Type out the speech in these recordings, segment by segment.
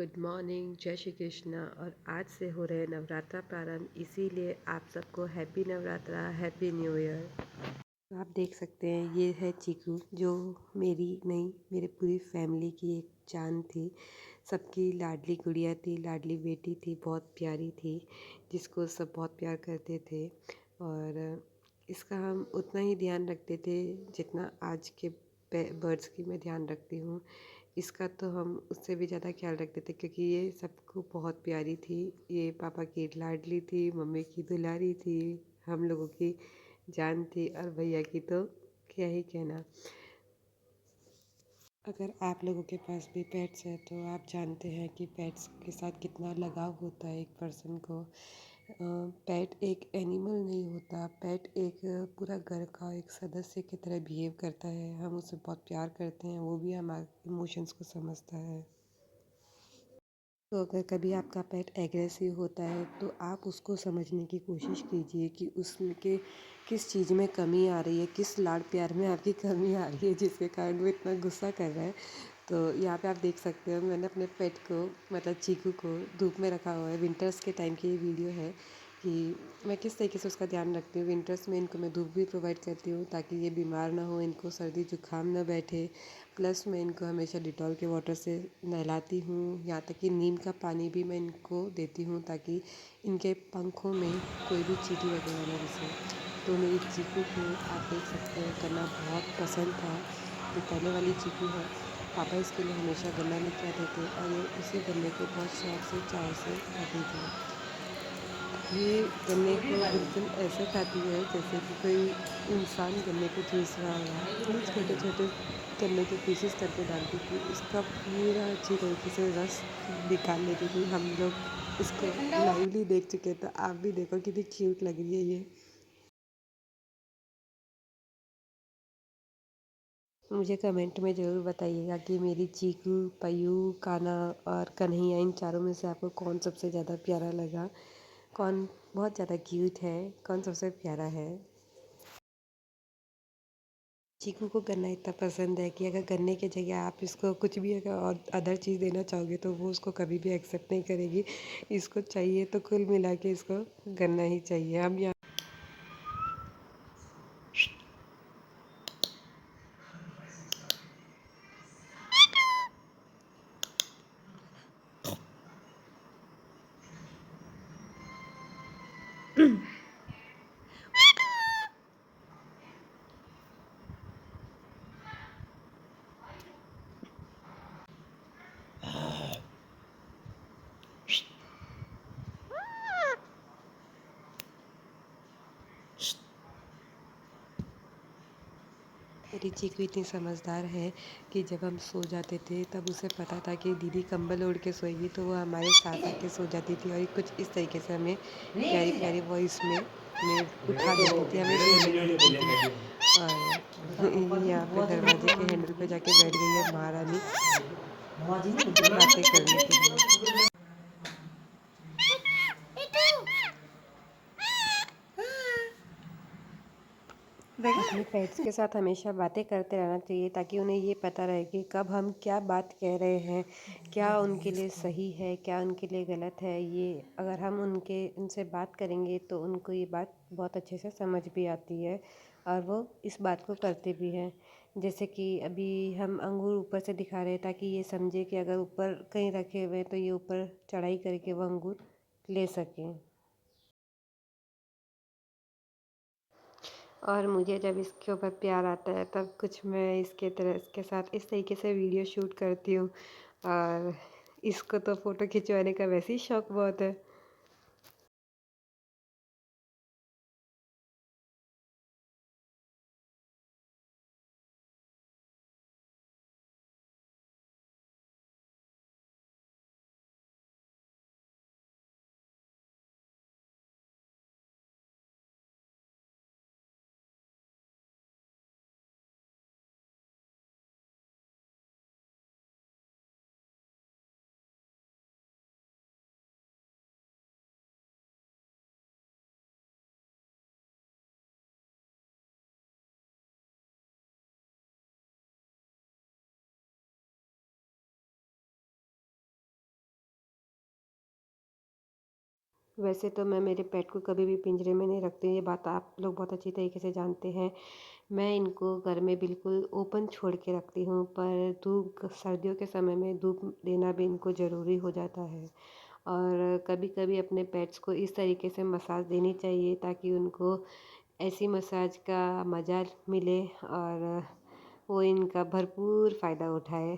Good morning, जय श्री कृष्णा। और आज से हो रहे नवरात्रा प्रारंभ, इसीलिए आप सबको happy Navratra, happy new year. आप देख सकते हैं ये है चीकू, जो मेरी नहीं, मेरे पूरी फैमिली की एक जान थी। सबकी लाडली गुड़िया थी, लाडली बेटी थी, बहुत प्यारी थी, जिसको सब बहुत प्यार करते थे। और इसका हम उतना ही ध्यान रखते थे जितना आज के बर्ड्स की मैं ध्यान रखती हूँ। इसका तो हम उससे भी ज़्यादा ख्याल रखते थे, क्योंकि ये सबको बहुत प्यारी थी। ये पापा की लाडली थी, मम्मी की दुलारी थी, हम लोगों की जान थी, और भैया की तो क्या ही कहना। अगर आप लोगों के पास भी पेट्स है तो आप जानते हैं कि पेट्स के साथ कितना लगाव होता है एक पर्सन को। पेट एक एनिमल नहीं होता, पेट एक पूरा घर का एक सदस्य की तरह बिहेव करता है। हम उसे बहुत प्यार करते हैं, वो भी हमारे इमोशंस को समझता है। तो अगर कभी आपका पेट एग्रेसिव होता है तो आप उसको समझने की कोशिश कीजिए कि उसके किस चीज़ में कमी आ रही है, किस लाड़ प्यार में आपकी कमी आ रही है, जिसके कारण वो इतना गुस्सा कर रहा है। तो यहाँ पे आप देख सकते हो, मैंने अपने पेट को, मतलब चीकू को, धूप में रखा हुआ है। विंटर्स के टाइम की ये वीडियो है कि मैं किस तरीके से उसका ध्यान रखती हूँ। विंटर्स में इनको मैं धूप भी प्रोवाइड करती हूँ ताकि ये बीमार ना हो, इनको सर्दी जुकाम ना बैठे। प्लस मैं इनको हमेशा डिटॉल के वाटर से नहलाती हूँ, यहाँ तक कि नीम का पानी भी मैं इनको देती हूँ ताकि इनके पंखों में कोई भी चींटी वगैरह ना घुसे। तो मेरी चीकू को आप देख सकते हैं गन्ना बहुत पसंद था। जो पहले वाली चीकू है, पापा इसके लिए हमेशा गन्ना लेके आते थे और ये उसी गन्ने को बहुत शौक से चाव से खाती थी। ये गन्ने को बिल्कुल ऐसे खाती है जैसे कि कोई इंसान गन्ने को चूस रहा होगा। ये छोटे छोटे गन्ने के पीसेस करके डालती थी, उसका पूरा अच्छी तरीके से रस निकाल लेती थी। हम लोग इसको लाइवली देख चुके, तो आप भी देखो कितनी क्यूट लग रही है ये। मुझे कमेंट में ज़रूर बताइएगा कि मेरी चीकू, पयू, काना और कन्हैया, इन चारों में से आपको कौन सबसे ज़्यादा प्यारा लगा, कौन बहुत ज़्यादा क्यूट है, कौन सबसे प्यारा है। चीकू को गन्ना इतना पसंद है कि अगर गन्ने की जगह आप इसको कुछ भी अगर और अदर चीज़ देना चाहोगे तो वो उसको कभी भी एक्सेप्ट नहीं करेगी। इसको चाहिए तो कुल मिला के इसको गन्ना ही चाहिए। हम यहाँ मेरी चीकू इतनी समझदार है कि जब हम सो जाते थे तब उसे पता था कि दीदी कंबल ओढ़ के सोएगी, तो वो हमारे साथ आके सो जाती थी और कुछ इस तरीके से हमें प्यारी प्यारी वॉइस में हमें उठा देती थी, हमें सोने नहीं देती थी। और यहाँ पे दरवाजे के हैंडल पे जाके बैठ गई है महारानी बातें करने के लिए। अपने पेट्स के साथ हमेशा बातें करते रहना चाहिए ताकि उन्हें ये पता रहे कि कब हम क्या बात कह रहे हैं, क्या उनके लिए सही है, क्या उनके लिए गलत है। ये अगर हम उनसे बात करेंगे तो उनको ये बात बहुत अच्छे से समझ भी आती है और वो इस बात को करते भी हैं। जैसे कि अभी हम अंगूर ऊपर से दिखा रहे हैं ताकि ये समझे कि अगर ऊपर कहीं रखे हुए हैं तो ये ऊपर चढ़ाई करके वो अंगूर ले सकें। और मुझे जब इसके ऊपर प्यार आता है तब कुछ मैं इसके साथ इस तरीके से वीडियो शूट करती हूँ। और इसको तो फ़ोटो खिंचवाने का वैसे ही शौक बहुत है। वैसे तो मैं मेरे पेट को कभी भी पिंजरे में नहीं रखती, ये बात आप लोग बहुत अच्छी तरीके से जानते हैं। मैं इनको घर में बिल्कुल ओपन छोड़ के रखती हूँ, पर सर्दियों के समय में धूप देना भी इनको ज़रूरी हो जाता है। और कभी-कभी अपने पेट्स को इस तरीके से मसाज देनी चाहिए ताकि उनको ऐसी मसाज का मज़ा मिले और वो इनका भरपूर फ़ायदा उठाए।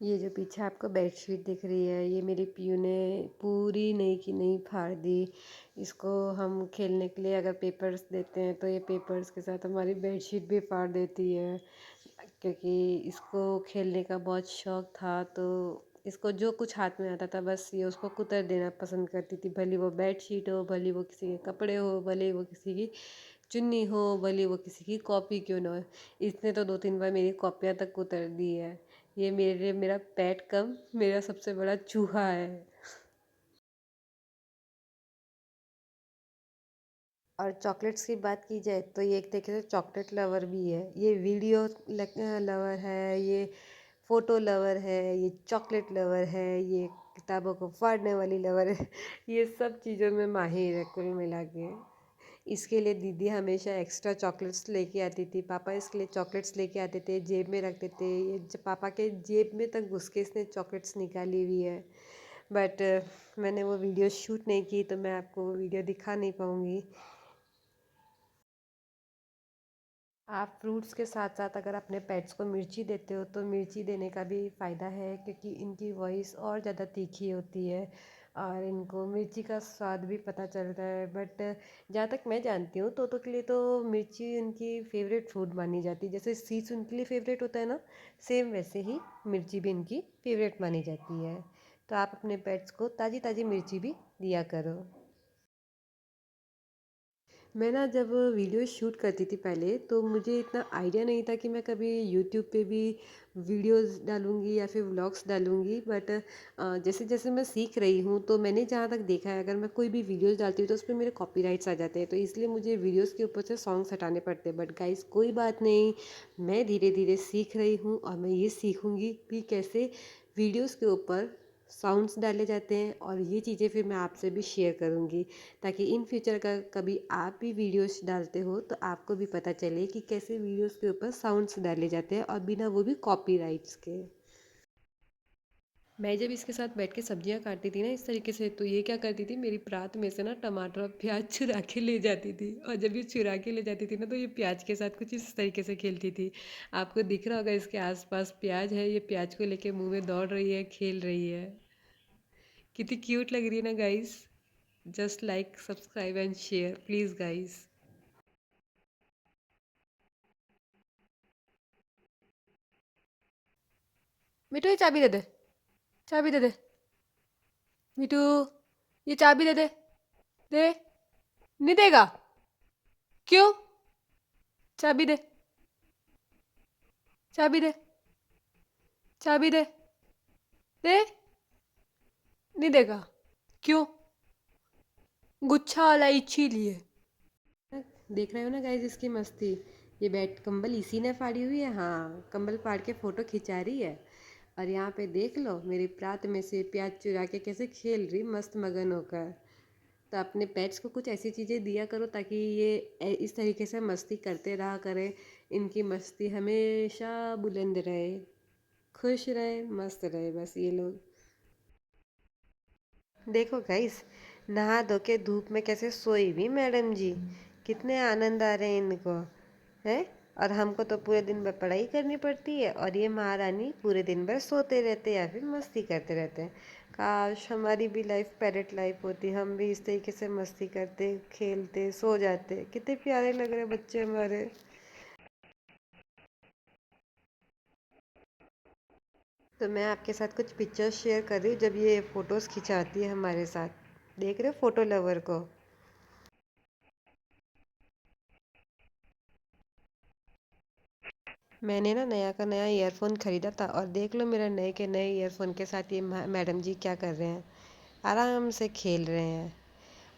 ये जो पीछे आपको बेडशीट दिख रही है, ये मेरी पीयू ने पूरी नई की नई फाड़ दी। इसको हम खेलने के लिए अगर पेपर्स देते हैं तो ये पेपर्स के साथ हमारी बेडशीट भी फाड़ देती है, क्योंकि इसको खेलने का बहुत शौक था। तो इसको जो कुछ हाथ में आता था बस ये उसको कुतर देना पसंद करती थी, भले वो बेडशीट हो, भले वो किसी के कपड़े हो, भले वो किसी की चुन्नी हो, भले वो किसी की कॉपी क्यों ना हो। इसने तो 2-3 बार मेरी कॉपियाँ तक कुतर दी है। ये मेरा पेट कम मेरा सबसे बड़ा चूहा है। और चॉकलेट्स की बात की जाए तो ये एक तरीके से चॉकलेट लवर भी है, ये वीडियो लवर है, ये फ़ोटो लवर है, ये चॉकलेट लवर है, ये किताबों को फाड़ने वाली लवर है। ये सब चीज़ों में माहिर है कुल मिला के। इसके लिए दीदी हमेशा एक्स्ट्रा चॉकलेट्स लेके आती थी, पापा इसके लिए चॉकलेट्स लेके आते थे, जेब में रखते थे। ये पापा के जेब में तक घुस के इसने चॉकलेट्स निकाली हुई है। बट मैंने वो वीडियो शूट नहीं की तो मैं आपको वो वीडियो दिखा नहीं पाऊँगी। आप फ्रूट्स के साथ साथ अगर अपने पेट्स को मिर्ची देते हो तो मिर्ची देने का भी फ़ायदा है, क्योंकि इनकी वॉइस और ज़्यादा तीखी होती है और इनको मिर्ची का स्वाद भी पता चलता है। बट जहाँ तक मैं जानती हूँ तोतों के लिए तो मिर्ची उनकी फेवरेट फूड मानी जाती है, जैसे सीड्स उनके लिए फेवरेट होता है ना, सेम वैसे ही मिर्ची भी इनकी फेवरेट मानी जाती है। तो आप अपने पेट्स को ताज़ी ताज़ी मिर्ची भी दिया करो। मैं ना जब वीडियो शूट करती थी पहले तो मुझे इतना आइडिया नहीं था कि मैं कभी यूट्यूब पे भी वीडियोस डालूँगी या फिर व्लॉग्स डालूँगी। बट जैसे जैसे मैं सीख रही हूँ तो मैंने जहाँ तक देखा है, अगर मैं कोई भी वीडियोस डालती हूँ तो उस पे मेरे कॉपीराइट्स आ जाते हैं, तो इसलिए मुझे वीडियोस के ऊपर से सॉन्ग्स हटाने पड़ते हैं। बट गाइस कोई बात नहीं, मैं धीरे धीरे सीख रही हूँ और मैं ये सीखूँगी कि कैसे वीडियोस के ऊपर साउंड्स डाले जाते हैं, और ये चीज़ें फिर मैं आपसे भी शेयर करूँगी, ताकि इन फ्यूचर का कभी आप भी वीडियोस डालते हो तो आपको भी पता चले कि कैसे वीडियोस के ऊपर साउंड्स डाले जाते हैं और बिना वो भी कॉपीराइट्स के। मैं जब इसके साथ बैठ के सब्जियां काटती थी ना इस तरीके से, तो ये क्या करती थी, मेरी परात में से ना टमाटर और प्याज चुरा के ले जाती थी, और जब ये चुरा के ले जाती थी ना तो ये प्याज के साथ कुछ इस तरीके से खेलती थी। आपको दिख रहा होगा इसके आसपास प्याज है, ये प्याज को लेके मुंह में दौड़ रही है, खेल रही है। कितनी क्यूट लग रही है ना guys. Just like subscribe and share please guys. Mithu ये चाबी दे दे, चाबी दे दे। मिठू ये चाबी दे दे, दे। नहीं देगा? क्यों? चाबी दे, चाबी दे, चाबी दे, दे। नहीं देगा? क्यों? गुच्छा वाला इसीलिए। देख रहे हो ना गाइस इसकी मस्ती। ये बेड कंबल इसी ने फाड़ी हुई है, हाँ कंबल फाड़ के फोटो खिंचा रही है। और यहाँ पे देख लो मेरी प्रात में से प्याज चुरा के कैसे खेल रही मस्त मगन होकर। तो अपने पेट्स को कुछ ऐसी चीज़ें दिया करो ताकि ये इस तरीके से मस्ती करते रहा करें। इनकी मस्ती हमेशा बुलंद रहे, खुश रहे, मस्त रहे बस ये लोग। देखो गाइस, नहा धो के धूप में कैसे सोई भी मैडम जी, कितने आनंद आ रहे हैं इनको, है। और हमको तो पूरे दिन भर पढ़ाई करनी पड़ती है और ये महारानी पूरे दिन भर सोते रहते हैं या फिर मस्ती करते रहते हैं। काश हमारी भी लाइफ पैरेट लाइफ होती, हम भी इस तरीके से मस्ती करते खेलते सो जाते, कितने प्यारे लग रहे बच्चे हमारे। तो मैं आपके साथ कुछ पिक्चर्स शेयर कर रही हूँ जब ये फ़ोटोज़ खिंचाती है हमारे साथ, देख रहे हो फ़ोटो लवर को। मैंने ना नया का नया ईयरफोन ख़रीदा था और देख लो मेरा नए के नए ईयरफोन के साथ ये मैडम जी क्या कर रहे हैं, आराम से खेल रहे हैं।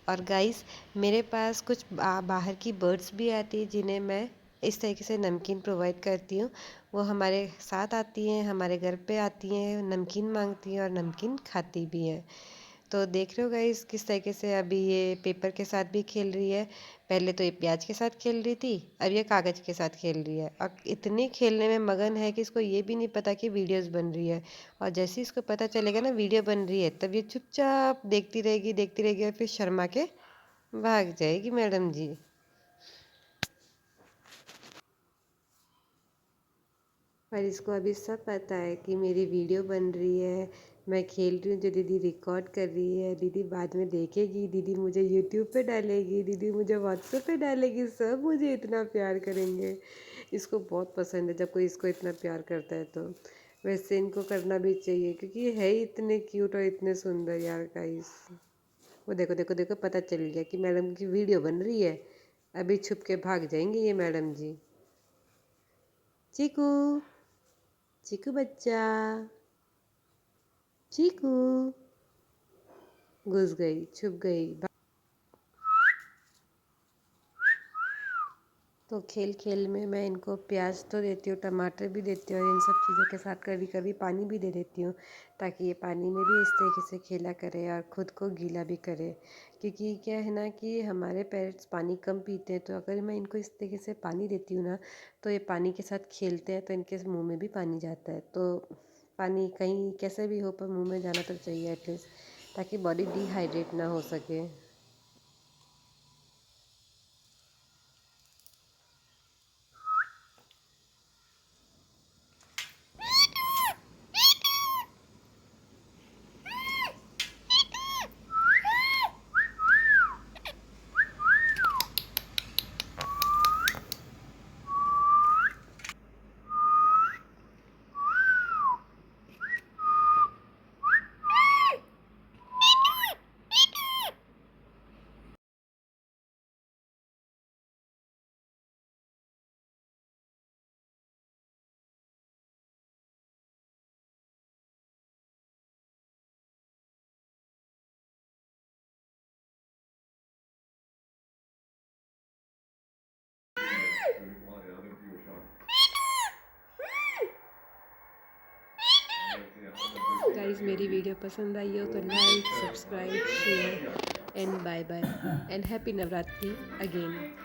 और गाइस मेरे पास कुछ बाहर की बर्ड्स भी आती है जिन्हें मैं इस तरीके से नमकीन प्रोवाइड करती हूँ। वो हमारे साथ आती हैं, हमारे घर पे आती हैं, नमकीन मांगती हैं और नमकीन खाती भी हैं। तो देख रहे हो गाइस किस तरीके से अभी ये पेपर के साथ भी खेल रही है। पहले तो ये प्याज के साथ खेल रही थी, अब ये कागज़ के साथ खेल रही है और इतनी खेलने में मगन है कि इसको ये भी नहीं पता कि वीडियोस बन रही है। और जैसे ही इसको पता चलेगा ना वीडियो बन रही है, तब ये चुपचाप देखती रहेगी और फिर शर्मा के भाग जाएगी मैडम जी। पर इसको अभी सब पता है कि मेरी वीडियो बन रही है, मैं खेल रही हूँ जो दीदी रिकॉर्ड कर रही है, दीदी बाद में देखेगी, दीदी मुझे यूट्यूब पे डालेगी, दीदी मुझे व्हाट्सएप पे डालेगी, सब मुझे इतना प्यार करेंगे। इसको बहुत पसंद है जब कोई इसको इतना प्यार करता है तो। वैसे इनको करना भी चाहिए क्योंकि ये है ही इतने क्यूट और इतने सुंदर यार गाइस। वो देखो देखो देखो पता चल गया कि मैडम की वीडियो बन रही है, अभी छुप के भाग जाएंगे ये मैडम जी। चीकू, चीकू बच्चा, चीकू, घुस गई, छुप गई। तो खेल खेल में मैं इनको प्याज तो देती हूँ, टमाटर भी देती हूँ और इन सब चीज़ों के साथ कभी कभी पानी भी दे देती हूँ, ताकि ये पानी में भी इस तरीके से खेला करे और ख़ुद को गीला भी करे। क्योंकि क्या है ना कि हमारे पेरेंट्स पानी कम पीते हैं, तो अगर मैं इनको इस तरीके से पानी देती हूँ ना, तो ये पानी के साथ खेलते हैं तो इनके मुँह में भी पानी जाता है। तो पानी कहीं कैसे भी हो पर मुँह में जाना तो चाहिए एटलीस्ट, ताकि बॉडी डिहाइड्रेट ना हो सके। गाइस मेरी वीडियो पसंद आई हो तो like, subscribe, share and bye bye and happy Navratri again.